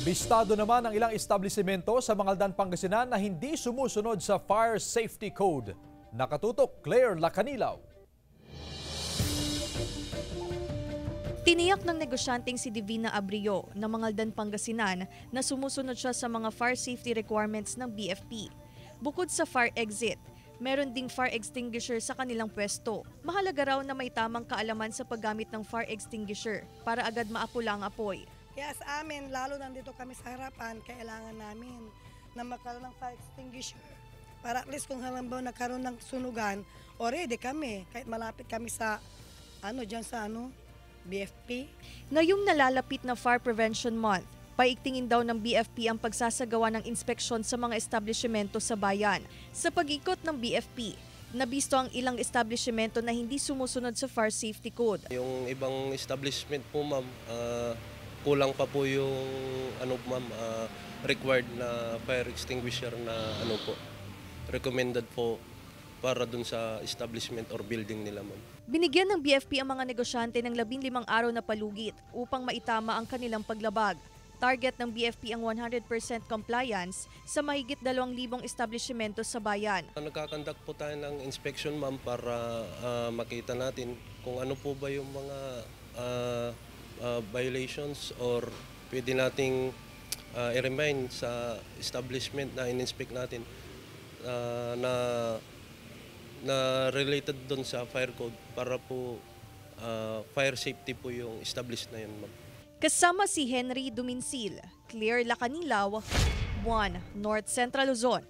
Bistado naman ang ilang establisimento sa Mangaldan, Pangasinan na hindi sumusunod sa Fire Safety Code. Nakatutok, Claire Lacanilaw. Tiniyak ng negosyanteng si Divina Abrio ng Mangaldan, Pangasinan na sumusunod siya sa mga fire safety requirements ng BFP. Bukod sa fire exit, meron ding fire extinguisher sa kanilang pwesto. Mahalaga raw na may tamang kaalaman sa paggamit ng fire extinguisher para agad maapula ang apoy. Kaya sa amin, lalo nandito kami sa harapan, kailangan namin na magkaroon ng fire extinguisher. Para at least kung halimbawa nagkaroon ng sunugan, already kami, kahit malapit kami sa, BFP. Ngayong nalalapit na Fire Prevention Month, paigtingin daw ng BFP ang pagsasagawa ng inspeksyon sa mga establishmento sa bayan. Sa pag-ikot ng BFP, nabisto ang ilang establishmento na hindi sumusunod sa Fire Safety Code. Yung ibang establishment po ma'am, kulang pa po yung required na fire extinguisher na recommended po para dun sa establishment or building nila ma'am. Binigyan ng BFP ang mga negosyante ng 15 araw na palugit upang maitama ang kanilang paglabag. Target ng BFP ang 100% compliance sa mahigit 2,000 establishmento sa bayan. Nagkakandak po tayo ng inspection ma'am para makita natin kung ano po ba yung mga violations or pwede nating i-remind sa establishment na in-inspect natin na related doon sa fire code para po fire safety po yung established na yan ma'am. Kasama si Henry Duminsil, Claire Lacanilaw, 1 North Central Luzon.